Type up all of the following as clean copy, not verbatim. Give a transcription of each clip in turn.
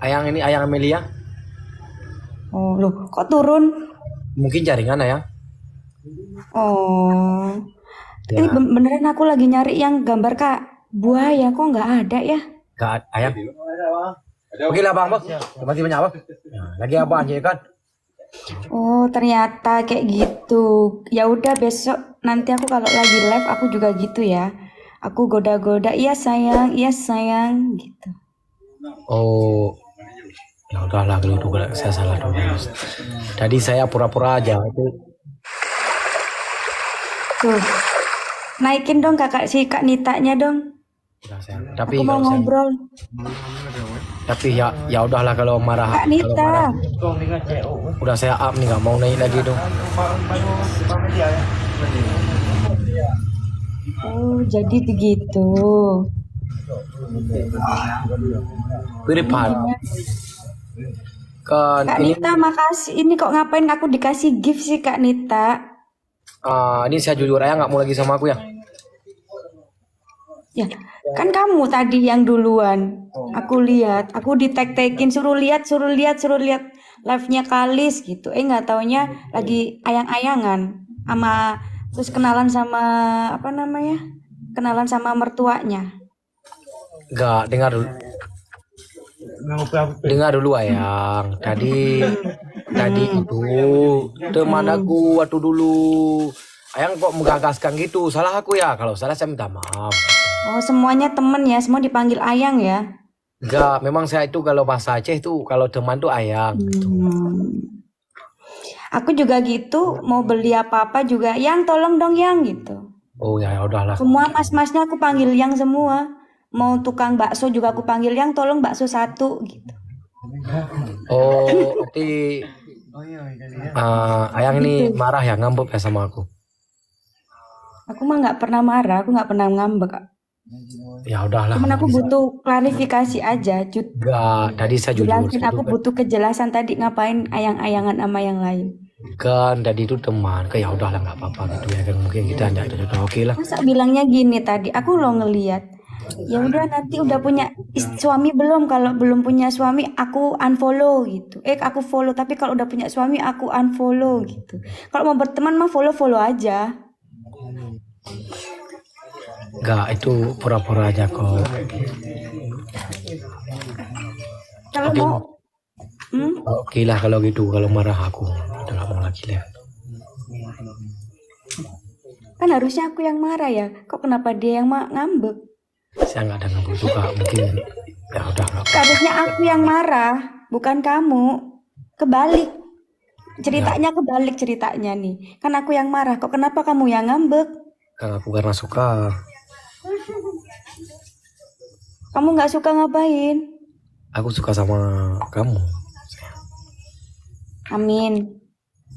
Ayang ini Ayang Amelia. Oh, loh, kok turun? Mungkin jaringan Ayang. Oh, ini Ya, beneran aku lagi nyari yang gambar Kak buaya, kok nggak ada ya? gak Ayang. Oke lah Bang, Bos. Masih banyak Bang. Nah, lagi apa aja kan? Oh, ternyata kayak gitu. Ya udah besok nanti aku kalau lagi live aku juga gitu ya. Aku goda-goda, iya sayang gitu. Oh, ya udahlah kalau itu kalau saya salah dulu. Tadi saya pura-pura aja itu. Tuh, naikin dong kakak si Kak Nitanya dong. Udah saya. Aku mau ngobrol. Tapi ya udahlah Kak kalau Nita. marah udah saya up nih nggak mau naik lagi dong. Oh, jadi begitu. Piripan Intinya, kan Kak ini Nita makasih. Ini kok ngapain aku dikasih gift sih Kak Nita? ini saya jujur aja nggak mau lagi sama aku ya. Ya, kan kamu tadi yang duluan. Aku lihat, aku di tag-tagin suruh lihat live-nya Kalis gitu. Nggak taunya lagi ayang-ayangan sama terus kenalan sama apa namanya? Kenalan sama mertuanya. Nggak dengar dulu ayang. Tadi itu teman aku waktu dulu. Ayang kok menggagaskan gitu. Salah aku ya. Kalau salah saya minta maaf. Oh, semuanya temen ya, semua dipanggil ayang ya. Enggak, memang saya itu kalau bahasa Aceh itu kalau teman tuh ayang gitu. Hmm. Aku juga gitu, mau beli apa-apa juga, yang tolong dong yang gitu. Oh ya, ya udahlah. Semua mas-masnya aku panggil yang semua. Mau tukang bakso juga aku panggil yang tolong bakso satu gitu. Oh, berarti ayang ini Gitu. marah ya ngambek ya sama aku. Aku mah nggak pernah marah, aku nggak pernah ngambek, Kak. Ya udahlah. Cuman aku butuh klarifikasi aja, Enggak, tadi saya jujur. jelasin. Aku butuh kejelasan tadi ngapain ayang-ayangan sama yang lain. Kan tadi itu teman. Kayak ya udahlah nggak apa-apa gitu ya kan mungkin kita enggak jodoh. Oke lah. Masa bilangnya gini tadi, aku lo ngeliat. Ya udah nanti udah punya suami belum? Kalau belum punya suami aku unfollow gitu. Aku follow tapi kalau udah punya suami aku unfollow gitu. Kalau mau berteman mah follow-follow aja. Enggak, itu pura-pura aja kok. Kalau Oke. mau Oke lah kalau gitu kalau marah aku. Udah nggak mau lagi lah. kan harusnya aku yang marah ya. Kok kenapa dia yang ngambek? Saya nggak ada ngambek juga mungkin. Ya udah nggak apa. Harusnya aku yang marah, bukan kamu. Kebalik. Ya, Ceritanya kebalik ceritanya nih. Kan aku yang marah. Kok kenapa kamu yang ngambek? kan aku karena suka. Kamu nggak suka ngapain? Aku suka sama kamu. Amin.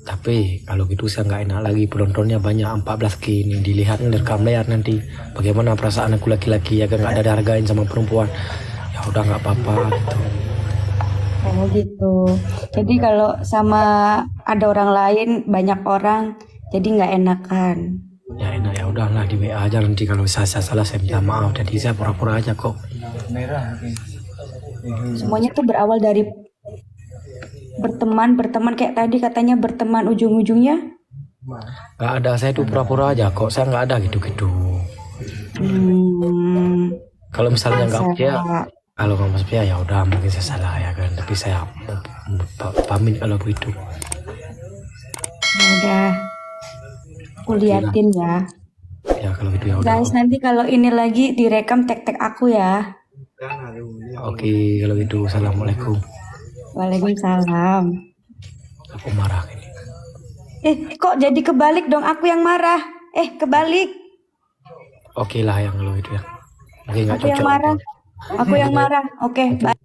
Tapi kalau gitu saya nggak enak lagi penontonnya banyak 14K ini dilihat direkam layar nanti bagaimana perasaan aku laki-laki ya kan nggak ada dihargain sama perempuan ya udah nggak apa-apa gitu. Oh gitu. Jadi kalau sama ada orang lain, banyak orang, jadi nggak enakan. Ya enak ya udahlah di WA aja nanti kalau saya salah saya minta maaf jadi saya pura-pura aja kok. Semuanya tuh berawal dari berteman kayak tadi katanya berteman ujung-ujungnya. Nggak ada saya itu pura-pura aja kok saya nggak ada gitu-gitu. Hmm, Kalau misalnya nggak percaya masa. kalau nggak percaya ya udah mungkin saya salah ya kan tapi saya pamit kalau begitu. Ya udah, aku liatin ya. Ya kalau gitu ya udah. Guys, nanti kalau ini lagi direkam tag-tag aku ya. Oke kalau gitu assalamualaikum. Waalaikumsalam. Aku marah ini. Kok jadi kebalik dong? Aku yang marah. Kebalik. Oke lah yang lo itu ya. Oke nggak Aku yang cocok. marah. Aku yang marah. Oke, bye.